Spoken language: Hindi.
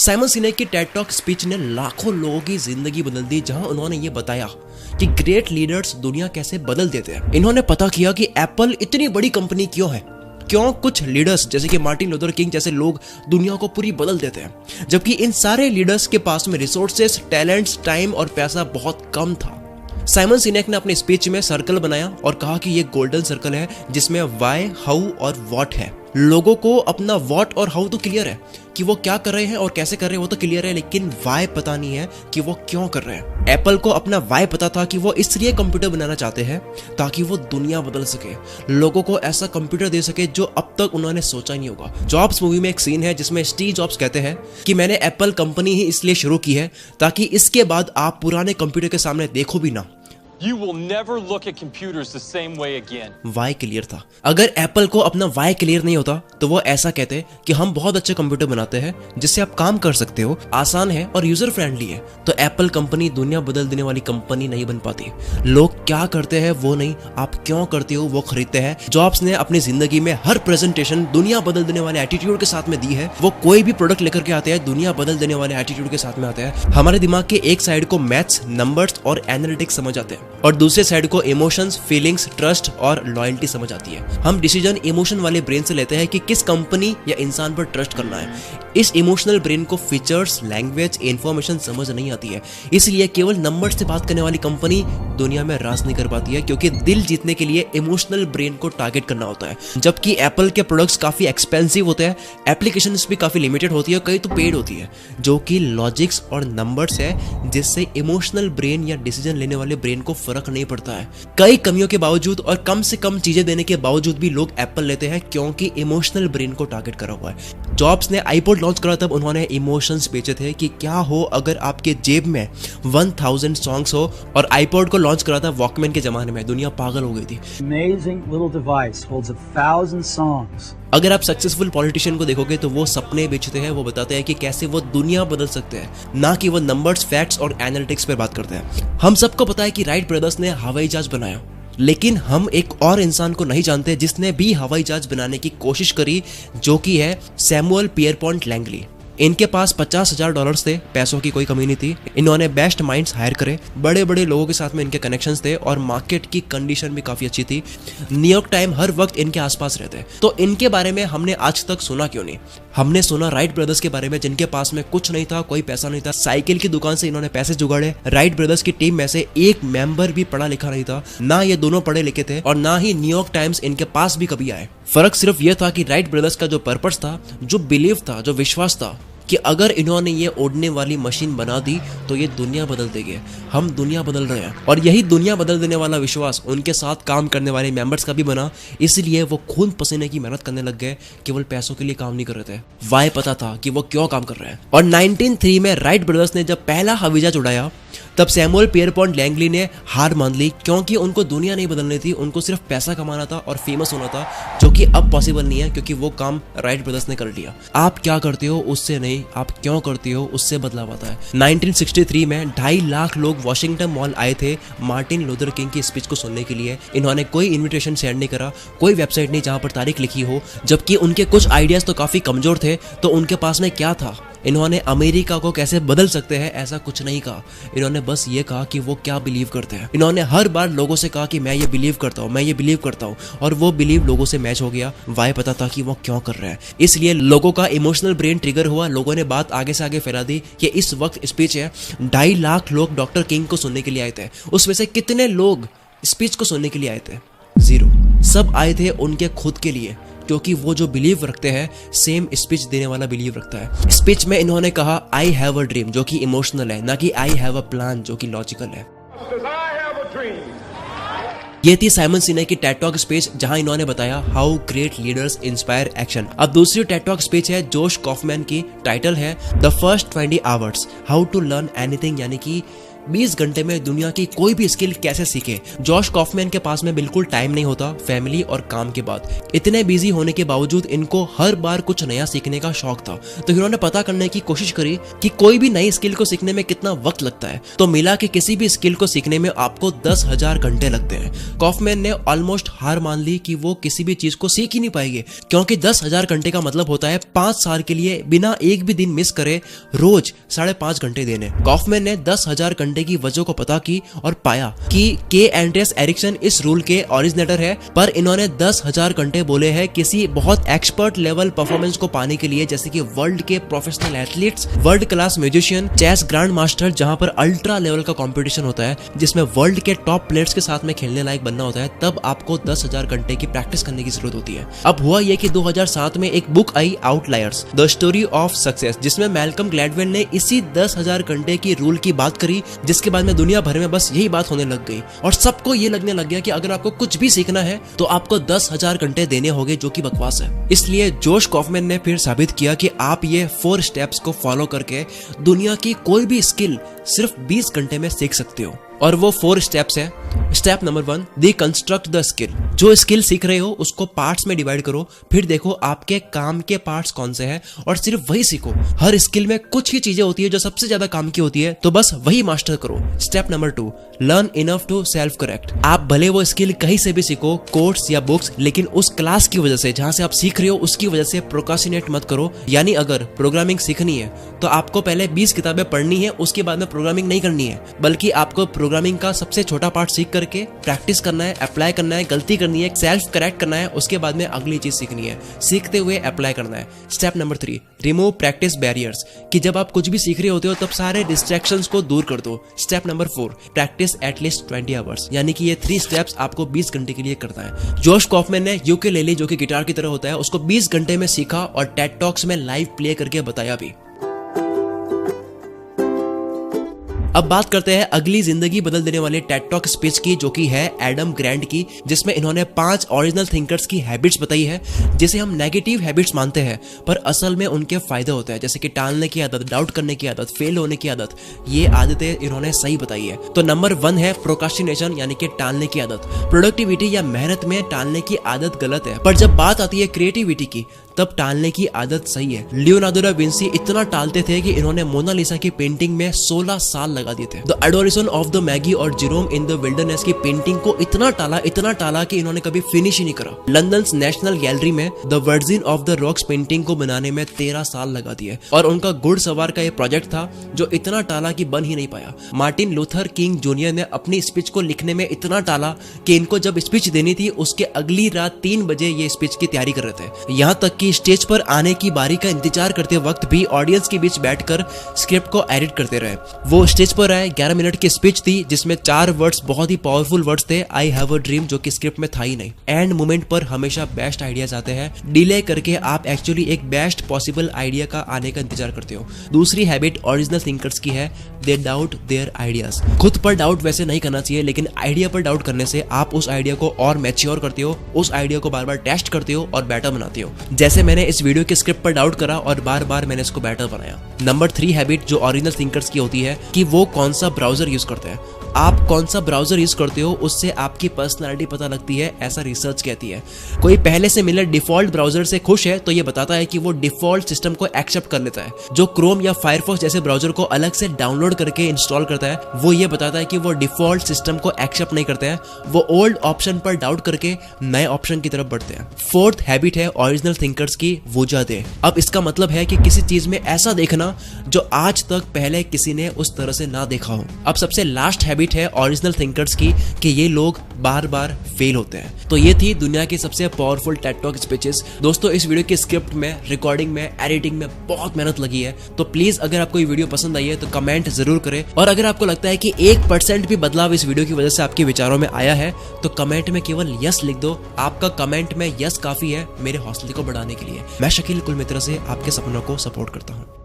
साइमन सिनेक की टेड टॉक स्पीच ने लाखों लोगों की जिंदगी बदल दी, जहां उन्होंने ये बताया कि ग्रेट लीडर्स दुनिया कैसे बदल देते हैं। इन्होंने पता किया कि एप्पल इतनी बड़ी कंपनी क्यों है, क्यों कुछ लीडर्स जैसे कि मार्टिन लूथर किंग जैसे लोग दुनिया को पूरी बदल देते हैं, जबकि इन सारे लीडर्स के पास में रिसोर्सेस, टैलेंट्स, टाइम और पैसा बहुत कम था। साइमन सिनेक ने अपने स्पीच में सर्कल बनाया और कहा कि ये गोल्डन सर्कल है जिसमें वाई, हाउ और व्हाट है। लोगों को अपना व्हाट और हाउ तो क्लियर है कि वो क्या कर रहे हैं और कैसे कर रहे हैं, वो तो क्लियर है, लेकिन वाई पता नहीं है कि वो क्यों कर रहे हैं। एप्पल को अपना वाई पता था कि वो इसलिए कंप्यूटर बनाना चाहते हैं ताकि वो दुनिया बदल सके, लोगों को ऐसा कंप्यूटर दे सके जो अब तक उन्होंने सोचा नहीं होगा। जॉब्स मूवी में एक सीन है जिसमें स्टीव जॉब्स कहते हैं कि मैंने एप्पल कंपनी ही इसलिए शुरू की है ताकि इसके बाद आप पुराने कंप्यूटर के सामने देखो भी ना। You will never look at computers the same way again. Why clear था। अगर एप्पल को अपना वाई क्लियर नहीं होता तो वो ऐसा कहते कि हम बहुत अच्छे कंप्यूटर बनाते हैं जिससे आप काम कर सकते हो, आसान है और यूजर फ्रेंडली है, तो एप्पल कंपनी दुनिया बदल देने वाली कंपनी नहीं बन पाती। लोग क्या करते हैं वो नहीं, आप क्यों करते हो वो खरीदते हैं। जॉब्स ने अपनी जिंदगी में हर प्रेजेंटेशन दुनिया बदल देने वाले एटीट्यूड के साथ में दी है। वो कोई भी प्रोडक्ट लेकर के आते हैं दुनिया बदल देने वाले एटीट्यूड के साथ में आते हैं। हमारे दिमाग के एक साइड को मैथ्स, नंबर्स और एनालिटिक्स समझ आते हैं और दूसरे साइड को इमोशंस, फीलिंग्स, ट्रस्ट और लॉयल्टी समझ आती है। हम डिसीजन इमोशन वाले ब्रेन से लेते हैं कि किस कंपनी या इंसान पर ट्रस्ट करना है। इस इमोशनल ब्रेन को फीचर्स, लैंग्वेज, इंफॉर्मेशन समझ नहीं आती है, इसलिए केवल नंबर से बात करने वाली कंपनी दुनिया में राज नहीं कर पाती है, क्योंकि दिल जीतने के लिए इमोशनल ब्रेन को टारगेट करना होता है। जबकि एप्पल के प्रोडक्ट्स काफी एक्सपेंसिव होते हैं, एप्लीकेशंस भी काफी लिमिटेड होती है, कई तो पेड होती है, जो कि लॉजिक्स और नंबर्स है जिससे इमोशनल ब्रेन या डिसीजन लेने वाले ब्रेन को फर्क नहीं पड़ता है। कई कमियों के बावजूद और कम से कम चीजें देने के बावजूद भी लोग एप्पल लेते हैं क्योंकि इमोशनल ब्रेन को टारगेट करा हुआ है। जॉब्स ने आईपॉड लॉन्च करा तब उन्होंने इमोशंस बेचे थे कि क्या हो अगर आपके जेब में 1000 सॉन्ग्स हो, और आईपॉड को लॉन्च करा था वॉकमैन के जमाने में, दुनिया पागल हो गई थी। Amazing little device holds 1000 songs. अगर आप सक्सेसफुल पॉलिटिशियन को देखोगे तो वो सपने बेचते हैं, वो बताते हैं कि कैसे वो दुनिया बदल सकते हैं, ना कि वो नंबर्स, फैक्ट्स और एनालिटिक्स पर बात करते हैं। हम सबको पता है कि राइट ब्रदर्स ने हवाई जहाज बनाया, लेकिन हम एक और इंसान को नहीं जानते जिसने भी हवाई जहाज बनाने की कोशिश करी, जो कि है सैमुअल पियरपॉन्ट लैंगली। इनके पास $50,000 थे, पैसों की कोई कमी नहीं थी। इन्होंने बेस्ट माइंड्स हायर करे, बड़े बड़े लोगों के साथ में इनके कनेक्शंस थे और मार्केट की कंडीशन भी काफी अच्छी थी। न्यूयॉर्क टाइम हर वक्त इनके आसपास रहते, तो इनके बारे में हमने आज तक सुना क्यों नहीं? हमने सुना राइट ब्रदर्स के बारे में जिनके पास में कुछ नहीं था, कोई पैसा नहीं था, साइकिल की दुकान से इन्होंने पैसे जुगाड़े। राइट ब्रदर्स की टीम में से एक मेंबर भी पढ़ा लिखा नहीं था, ना ये दोनों पढ़े लिखे थे और ना ही न्यूयॉर्क टाइम्स इनके पास भी कभी आए। फर्क सिर्फ यह था कि राइट ब्रदर्स का जो पर्पस था, जो बिलीव था, जो विश्वास था कि अगर इन्होंने ये उड़ने वाली मशीन बना दी तो ये दुनिया बदल देगी। हम दुनिया बदल रहे हैं और यही दुनिया बदल देने वाला विश्वास उनके साथ काम करने वाले मेंबर्स का भी बना, इसलिए वो खून पसीने की मेहनत करने लग गए, केवल पैसों के लिए काम नहीं कर रहे थे। वाई पता था कि वो क्यों काम कर रहे हैं। और 1903 में राइट ब्रदर्स ने जब पहला हवाई जहाज उड़ाया तब सैमुअल पियरपॉन्ट लैंगली ने हार मान ली, क्योंकि उनको दुनिया नहीं बदलनी थी, उनको सिर्फ पैसा कमाना था और फेमस होना था, जो कि अब पॉसिबल नहीं है क्योंकि वो काम राइट ब्रदर्स ने कर लिया। आप क्या करते हो उससे नहीं, आप क्यों करते हो उससे बदलाव आता है। 1963 में 2.5 लाख लोग वॉशिंगटन मॉल आए थे मार्टिन लूथर किंग की स्पीच को सुनने के लिए। इन्होंने कोई इन्विटेशन सेंड नहीं करा, कोई वेबसाइट नहीं जहां पर तारीख लिखी हो, जबकि उनके कुछ आइडियाज तो काफी कमजोर थे। तो उनके पास में क्या था? इन्होंने अमेरिका को कैसे बदल सकते हैं ऐसा कुछ नहीं कहा। इन्होंने बस ये कहा कि वो क्या बिलीव करते हैं। इन्होंने हर बार लोगों से कहा कि मैं ये बिलीव करता हूँ, मैं ये बिलीव करता हूँ, और वो बिलीव लोगों से मैच हो गया। वाई पता था कि वो क्यों कर रहे हैं, इसलिए लोगों का इमोशनल ब्रेन ट्रिगर हुआ। लोगों ने बात आगे से आगे फैला दी कि इस वक्त स्पीच है, 2.5 लाख लोग डॉक्टर किंग को सुनने के लिए आए थे। उसमें से कितने लोग स्पीच को सुनने के लिए आए थे? 0। सब आए थे उनके खुद के लिए, क्योंकि वो जो बिलीव रखते हैं सेम स्पीच देने वाला बिलीव रखता है। स्पीच में इन्होंने कहा आई हैव अ ड्रीम, जो कि इमोशनल है, ना कि आई हैव अ प्लान, जो कि लॉजिकल है। ये थी साइमन सिनेक की टेड टॉक स्पीच, जहां इन्होंने बताया how great leaders inspire action. अब दूसरी टेड टॉक स्पीच है जोश कॉफमैन की, टाइटल है the first 20 hours how to learn anything, यानी कि 20 घंटे में दुनिया की कोई भी स्किल कैसे सीखे। जॉश कॉफमैन के पास में बिल्कुल टाइम नहीं होता फैमिली और काम के बाद। इतने बिजी होने के बावजूद इनको हर बार कुछ नया सीखने का शौक था, तो इन्होंने पता करने की कोशिश करी कि कोई भी नई स्किल को सीखने में कितना वक्त लगता है। तो मिला कि किसी भी स्किल को सीखने में आपको 10,000 घंटे लगते हैं। कॉफमैन ने ऑलमोस्ट हार मान ली कि वो किसी भी चीज को सीख ही नहीं पाएंगे, क्योंकि 10,000 घंटे का मतलब होता है 5 साल के लिए बिना एक भी दिन मिस करे रोज 5.5 घंटे देने। कॉफमैन ने 10,000 घंटे की वजह को पता की और पाया कि के एंड्रेस एरिक्सन इस रूल के ओरिजिनेटर है, पर इन्होंने 10,000 घंटे बोले हैं किसी बहुत एक्सपर्ट लेवल परफॉर्मेंस को पाने के लिए, जैसे कि वर्ल्ड के professional athletes, world class musician, chess grand master, जहां पर अल्ट्रा लेवल का कंपटीशन होता है जिसमें वर्ल्ड के टॉप प्लेयर्स के साथ में खेलने लायक बनना होता है, तब आपको 10,000 घंटे की प्रैक्टिस करने की जरूरत होती है। अब हुआ यह कि 2007 में एक book I outliers the story of success, जिसमें मैल्कम ग्लैडवेल ने इसी 10,000 घंटे की रूल की बात करी, जिसके बाद में दुनिया भर में बस यही बात होने लग गई और सबको ये लगने लग गया कि अगर आपको कुछ भी सीखना है तो आपको 10,000 घंटे देने होंगे, जो कि बकवास है। इसलिए जॉश कॉफमैन ने फिर साबित किया कि आप ये 4 स्टेप्स को फॉलो करके दुनिया की कोई भी स्किल सिर्फ 20 घंटे में सीख सकते हो। और वो 4 स्टेप्स है। Step number 1, deconstruct the skill. जो स्किल सीख रहे हो उसको पार्ट्स में डिवाइड करो, फिर देखो आपके काम के पार्ट्स कौन से हैं और सिर्फ वही सीखो। हर स्किल में कुछ ही चीजें होती है जो सबसे ज्यादा काम की होती है, तो बस वही मास्टर करो। Step number 2, learn enough to self correct. आप भले वो स्किल कहीं से भी सीखो, कोर्स या बुक्स, लेकिन उस क्लास की वजह से जहां से आप सीख रहे हो उसकी वजह से प्रोक्रास्टिनेट मत करो। यानी अगर प्रोग्रामिंग सीखनी है तो आपको पहले 20 किताबें पढ़नी है, उसके बाद में प्रोग्रामिंग नहीं करनी है, बल्कि आपको प्रोग्रामिंग का सबसे छोटा पार्ट सीख करके प्रैक्टिस करना है, अप्लाई करना है, गलती करनी है, सेल्फ करेक्ट करना है, उसके बाद में अगली चीज सीखनी है, सीखते हुए अप्लाई करना है। Step number 3, remove practice barriers, कि जब आप कुछ भी सीख रहे होते हो तब सारे डिस्ट्रैक्शंस को दूर कर दो। Step number 4, practice at least 20 hours, यानी कि ये 3 स्टेप्स आपको 20 घंटे के लिए करना है। जॉश कॉफमैन ने यूकेलेली, जो कि गिटार की तरह होता है, उसको 20 घंटे में सीखा और टेड टॉक्स में लाइव प्ले करके बताया भी। अब बात करते हैं अगली जिंदगी बदल देने वाले टेड टॉक स्पीच की, जो कि है एडम ग्रैंट की, जिसमें इन्होंने 5 ओरिजिनल थिंकर्स की हैबिट्स बताई है, जिसे हम नेगेटिव हैबिट्स मानते हैं पर असल में उनके फायदे होते हैं, जैसे कि टालने की आदत, डाउट करने की आदत, फेल होने की आदत। ये आदतें इन्होंने सही बताई है। तो नंबर 1 है प्रोक्रास्टिनेशन, यानी कि टालने की आदत। प्रोडक्टिविटी या मेहनत में टालने की आदत गलत है, पर जब बात आती है क्रिएटिविटी की तब टालने की आदत सही है। लियोनार्डो दा विंसी इतना टालते थे कि इन्होंने मोनालिसा की पेंटिंग में 16 साल लगा दिए थे। The adoration of the Maggi और जेरोम इन द विल्डरनेस की पेंटिंग को इतना टाला कि इन्होंने कभी फिनिश ही नहीं करा। लंदन नेशनल गैलरी में the virgin of the rocks painting को बनाने में 13 साल लगा दिए। और उनका घुड़सवार का ये प्रोजेक्ट था जो इतना टाला कि बन ही नहीं पाया। मार्टिन लूथर किंग जूनियर ने अपनी स्पीच को लिखने में इतना टाला कि इनको जब स्पीच देनी थी उसके अगली रात 3 बजे ये स्पीच की तैयारी कर रहे थे। यहाँ तक कि स्टेज पर आने की बारी का इंतजार करते वक्त भी ऑडियंस के बीच बैठकर स्क्रिप्ट को एडिट करते रहे। वो स्टेज पर आए, 11 मिनट की स्पीच थी जिसमें 4 वर्ड्स बहुत ही पावरफुल वर्ड्स थे, आई हैव अ ड्रीम, जो कि स्क्रिप्ट में था ही नहीं। एंड मोमेंट पर हमेशा बेस्ट आइडियाज आते हैं। डिले करके आप एक्चुअली एक बेस्ट पॉसिबल आइडिया का आने का इंतजार करते हो। दूसरी हैबिट ओरिजिनल थिंकर्स की है, दे डाउट देयर आइडियाज। खुद पर डाउट वैसे नहीं करना चाहिए, लेकिन आइडिया पर डाउट करने से आप उस आइडिया को और मैच्योर करते हो, उस आइडिया को बार बार टेस्ट करते हो और बेटर बनाते हो। जैसे मैंने इस वीडियो के स्क्रिप्ट पर डाउट करा और बार बार मैंने इसको बेटर बनाया। नंबर 3 हैबिट जो ओरिजिनल थिंकर्स की होती है कि वो कौन सा ब्राउजर यूज करते हैं। आप कौन सा ब्राउजर यूज करते हो उससे आपकी पर्सनालिटी पता लगती है, ऐसा रिसर्च कहती है। कोई पहले से मिले डिफॉल्ट ब्राउजर से खुश है तो ये बताता है कि वो डिफॉल्ट सिस्टम को एक्सेप्ट कर लेता है। जो क्रोम या फायरफॉक्स जैसे ब्राउजर को अलग से डाउनलोड करके इंस्टॉल करता है, वो ये बताता है कि वो डिफॉल्ट सिस्टम को एक्सेप्ट नहीं करते हैं, वो ओल्ड ऑप्शन पर डाउट करके नए ऑप्शन की तरफ बढ़ते हैं। 4th हैबिट है ओरिजिनल थिंकर्स की, वजह दे। अब इसका मतलब है कि किसी चीज में ऐसा देखना जो आज तक पहले किसी ने उस तरह से ना देखा हो। अब सबसे लास्ट हैबिट है ओरिजिनल थिंकर्स की कि ये लोग बार बार फेल होते हैं। तो ये थी दुनिया की सबसे पावरफुल टेड टॉक स्पीचेस। दोस्तों, इस वीडियो के स्क्रिप्ट में, रिकॉर्डिंग में, एडिटिंग में बहुत मेहनत लगी है। तो प्लीज अगर आपको ये वीडियो पसंद आई है तो कमेंट जरूर करें, और अगर आपको लगता है कि 1% भी बदलाव इस वीडियो की वजह से आपके विचारों में आया है तो कमेंट में केवल यस लिख दो। आपका कमेंट में यस काफी है मेरे हौसले को बढ़ाने के लिए। मैं शकील कुलमित्र से आपके सपनों को सपोर्ट करता हूँ।